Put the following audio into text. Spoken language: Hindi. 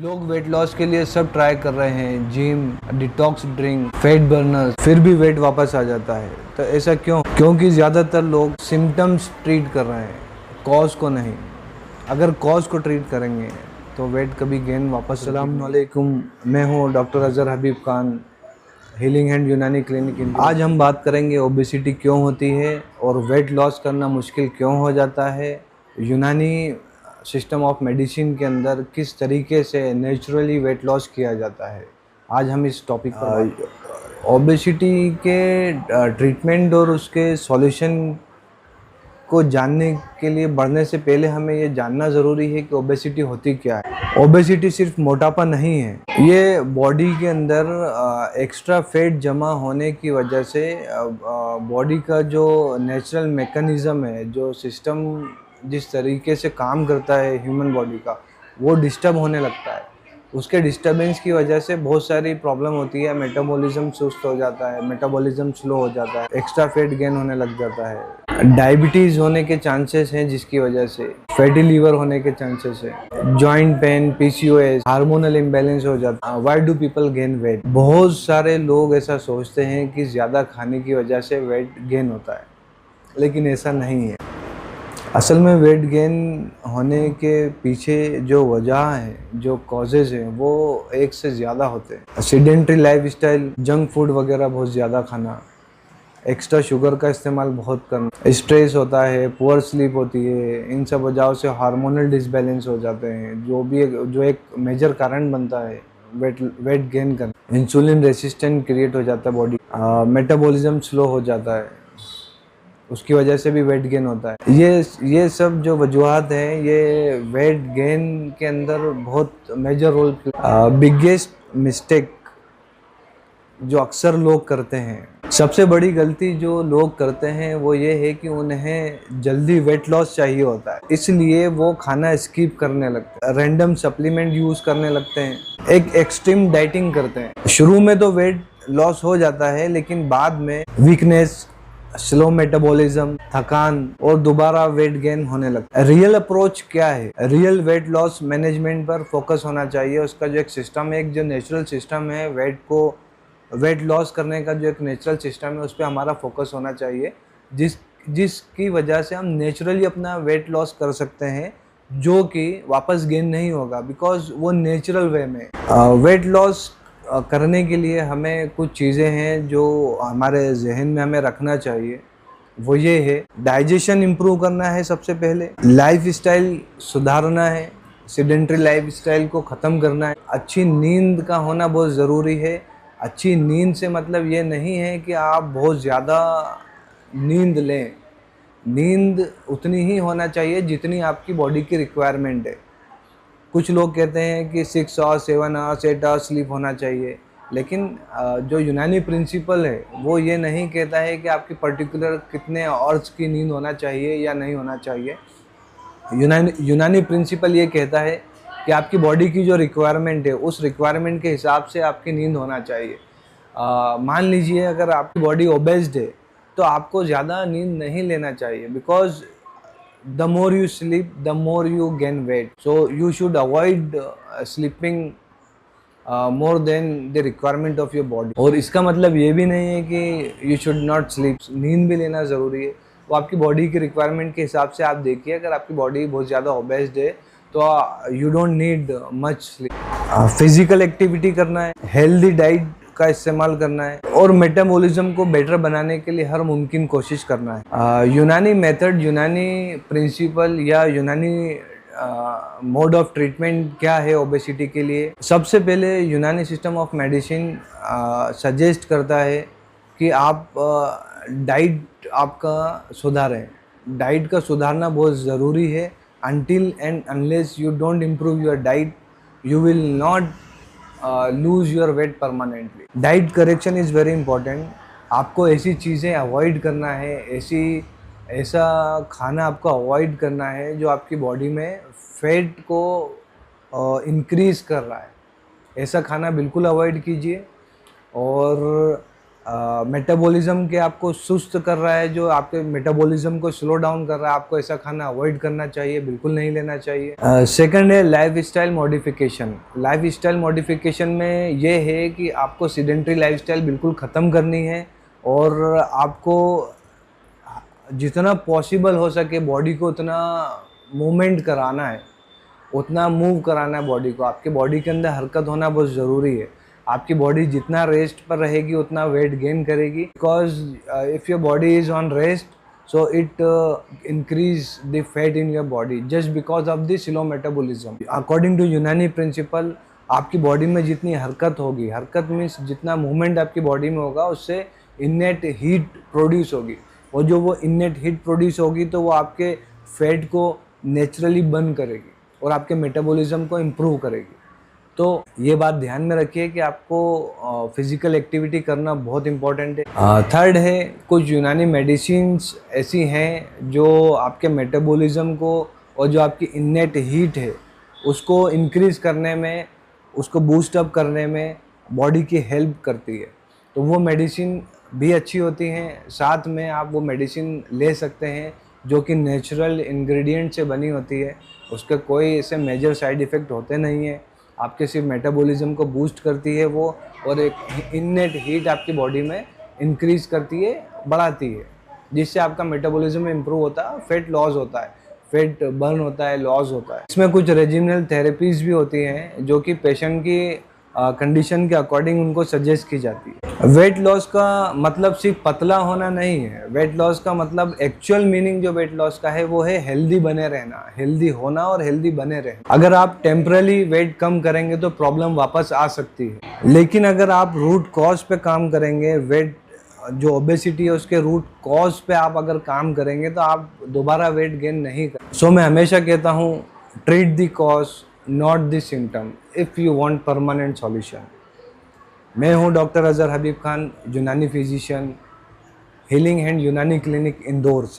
लोग वेट लॉस के लिए सब ट्राई कर रहे हैं, gym, detox drink, fat burner, फिर भी वेट वापस आ जाता है। तो ऐसा क्यों? क्योंकि ज़्यादातर लोग सिम्टम्स ट्रीट कर रहे हैं, कॉज को नहीं। अगर कॉज को ट्रीट करेंगे तो वेट कभी गेन वापस। अस्सलाम वालेकुम, मैं हूँ डॉक्टर अजहर हबीब खान, हीलिंग हैंड यूनानी क्लिनिक इंडिया। आज हम बात करेंगे ओबेसिटी क्यों होती है और वेट लॉस करना मुश्किल क्यों हो जाता है। यूनानी सिस्टम ऑफ मेडिसिन के अंदर किस तरीके से नेचुरली वेट लॉस किया जाता है, आज हम इस टॉपिक पर ओबेसिटी के ट्रीटमेंट और उसके सॉल्यूशन को जानने के लिए बढ़ने से पहले हमें ये जानना ज़रूरी है कि ओबेसिटी होती क्या है। ओबेसिटी सिर्फ मोटापा नहीं है, ये बॉडी के अंदर एक्स्ट्रा फैट जमा होने की वजह से बॉडी का जो नेचुरल मैकेनिज़्म है, जो सिस्टम जिस तरीके से काम करता है ह्यूमन बॉडी का, वो डिस्टर्ब होने लगता है। उसके डिस्टर्बेंस की वजह से बहुत सारी प्रॉब्लम होती है। मेटाबॉलिज्म सुस्त हो जाता है, मेटाबॉलिज्म स्लो हो जाता है, एक्स्ट्रा फैट गेन होने लग जाता है, डायबिटीज़ होने के चांसेस हैं जिसकी वजह से, फैटी लीवर होने के चांसेस है, joint pain, PCOS, hormonal imbalance हो जाता है। Why do people gain weight? बहुत सारे लोग ऐसा सोचते हैं कि ज़्यादा खाने की वजह से वेट गेन होता है, लेकिन ऐसा नहीं है। असल में वेट गेन होने के पीछे जो वजह है, जो कॉजेज़ हैं, वो एक से ज़्यादा होते हैं। सेडेंट्री लाइफस्टाइल, जंक फूड वगैरह बहुत ज़्यादा खाना, एक्स्ट्रा शुगर का इस्तेमाल बहुत करना, स्ट्रेस होता है, पुअर स्लीप होती है, इन सब वजहों से हार्मोनल डिसबैलेंस हो जाते हैं, जो एक मेजर कारण बनता है वेट गेन करना। इंसुलिन रेसिस्टेंट क्रिएट हो जाता है बॉडी, मेटाबॉलिज्म स्लो हो जाता है, उसकी वजह से भी वेट गेन होता है। ये सब जो वजूहत हैं, ये वेट गेन के अंदर बहुत मेजर रोल। बिगेस्ट मिस्टेक जो अक्सर लोग करते हैं, सबसे बड़ी गलती जो लोग करते हैं वो ये है कि उन्हें जल्दी वेट लॉस चाहिए होता है, इसलिए वो खाना स्किप करने लगते हैं, रैंडम सप्लीमेंट यूज़ करने लगते हैं, एक एक्सट्रीम डाइटिंग करते हैं। शुरू में तो वेट लॉस हो जाता है, लेकिन बाद में वीकनेस, स्लो मेटाबॉलिज्म, थकान और दोबारा वेट गेन होने लगता है। रियल अप्रोच क्या है? रियल वेट लॉस मैनेजमेंट पर फोकस होना चाहिए। उसका जो एक सिस्टम है, एक जो नेचुरल सिस्टम है, वेट लॉस करने का जो एक नेचुरल सिस्टम है, उस पर हमारा फोकस होना चाहिए, जिसकी वजह से हम नेचुरली अपना वेट लॉस कर सकते हैं, जो कि वापस गेन नहीं होगा, बिकॉज वो नेचुरल वे में। वेट लॉस करने के लिए हमें कुछ चीज़ें हैं जो हमारे जहन में हमें रखना चाहिए। वो ये है, डाइजेशन इम्प्रूव करना है सबसे पहले, लाइफस्टाइल सुधारना है, सेडेंट्री लाइफस्टाइल को ख़त्म करना है, अच्छी नींद का होना बहुत ज़रूरी है। अच्छी नींद से मतलब ये नहीं है कि आप बहुत ज़्यादा नींद लें, नींद उतनी ही होना चाहिए जितनी आपकी बॉडी की रिक्वायरमेंट है। कुछ लोग कहते हैं कि 6 आवर्स, 7 आवर्स, 8 आवर्स स्लीप होना चाहिए, लेकिन जो यूनानी प्रिंसिपल है वो ये नहीं कहता है कि आपकी पर्टिकुलर कितने आवर्स की नींद होना चाहिए या नहीं होना चाहिए। यूनानी प्रिंसिपल ये कहता है कि आपकी बॉडी की जो रिक्वायरमेंट है, उस रिक्वायरमेंट के हिसाब से आपकी नींद होना चाहिए। मान लीजिए अगर आपकी बॉडी ओबेस्ड है तो आपको ज़्यादा नींद नहीं लेना चाहिए, because the more you sleep, the more you gain weight. So you should avoid sleeping more than the requirement of your body. और इसका मतलब ये भी नहीं है कि you should not sleep. नींद भी लेना ज़रूरी है, वो आपकी बॉडी की रिक्वायरमेंट के हिसाब से आप देखिए। अगर आपकी बॉडी बहुत ज़्यादा ओबेस्ड है तो you don't need much sleep. Physical activity करना है, हेल्दी डाइट का इस्तेमाल करना है और मेटाबॉलिज्म को बेटर बनाने के लिए हर मुमकिन कोशिश करना है। यूनानी मेथड, यूनानी प्रिंसिपल या यूनानी मोड ऑफ ट्रीटमेंट क्या है ओबेसिटी के लिए? सबसे पहले यूनानी सिस्टम ऑफ मेडिसिन सजेस्ट करता है कि आप डाइट आपका सुधारें। डाइट का सुधारना बहुत ज़रूरी है। Until and unless you don't improve your diet, you will not lose your weight permanently. Diet correction is very important. आपको ऐसी चीज़ें अवॉइड करना है, ऐसा खाना आपको अवॉइड करना है जो आपकी बॉडी में फैट को इंक्रीज़ कर रहा है। ऐसा खाना बिल्कुल अवॉइड कीजिए। और मेटाबॉलिज्म के आपको सुस्त कर रहा है, जो आपके मेटाबॉलिज्म को स्लो डाउन कर रहा है, आपको ऐसा खाना अवॉइड करना चाहिए, बिल्कुल नहीं लेना चाहिए। सेकंड है life style modification. Life style modification में ये है कि आपको सीडेंट्री लाइफ स्टाइल बिल्कुल ख़त्म करनी है और आपको जितना पॉसिबल हो सके बॉडी को उतना मूवमेंट कराना है, उतना मूव कराना है बॉडी को। आपके बॉडी के अंदर हरकत होना बहुत ज़रूरी है। आपकी बॉडी जितना रेस्ट पर रहेगी उतना वेट गेन करेगी, because if your body is on rest so it increase the fat in your body just because of the slow metabolism. According to Unani principle, आपकी बॉडी में जितनी हरकत होगी, हरकत मीन्स जितना मूवमेंट आपकी बॉडी में होगा, उससे इनेट हीट प्रोड्यूस होगी, और जो वो इनेट हीट प्रोड्यूस होगी तो वो आपके फैट को नेचुरली बर्न करेगी और आपके मेटाबॉलिज्म को इम्प्रूव करेगी। तो ये बात ध्यान में रखिए कि आपको फिजिकल एक्टिविटी करना बहुत इम्पोर्टेंट है। थर्ड है, कुछ यूनानी मेडिसिन्स ऐसी हैं जो आपके मेटाबॉलिज्म को और जो आपकी इनेट हीट है उसको इंक्रीज करने में, उसको बूस्ट अप करने में बॉडी की हेल्प करती है। तो वो मेडिसिन भी अच्छी होती हैं। साथ में आप वो मेडिसिन ले सकते हैं जो कि नेचुरल इंग्रेडिएंट से बनी होती है, उसके कोई ऐसे मेजर साइड इफ़ेक्ट होते नहीं हैं। आपके सिर्फ मेटाबॉलिज्म को बूस्ट करती है वो, और एक इननेट हीट आपकी बॉडी में इंक्रीज करती है, बढ़ाती है, जिससे आपका मेटाबॉलिज्म इम्प्रूव होता है, फैट लॉस होता है, फैट बर्न होता है, लॉस होता है। इसमें कुछ रेजिमिनल थेरेपीज़ भी होती हैं जो कि पेशेंट की कंडीशन के अकॉर्डिंग उनको सजेस्ट की जाती है। वेट लॉस का मतलब सिर्फ पतला होना नहीं है। वेट लॉस का मतलब, एक्चुअल मीनिंग जो वेट लॉस का है वो है हेल्दी बने रहना, हेल्दी होना और हेल्दी बने रहना। अगर आप टेम्पररी वेट कम करेंगे तो प्रॉब्लम वापस आ सकती है, लेकिन अगर आप रूट कॉज पे काम करेंगे, वेट जो ओबेसिटी है उसके रूट कॉज पे आप अगर काम करेंगे तो आप दोबारा वेट गेन नहीं कर। सो मैं हमेशा कहता हूँ, treat the cause not the symptom if you want permanent solution. मैं हूं डॉक्टर अजहर हबीब खान, यूनानी फिजिशियन, हीलिंग हैंड यूनानी क्लिनिक इंदौर से।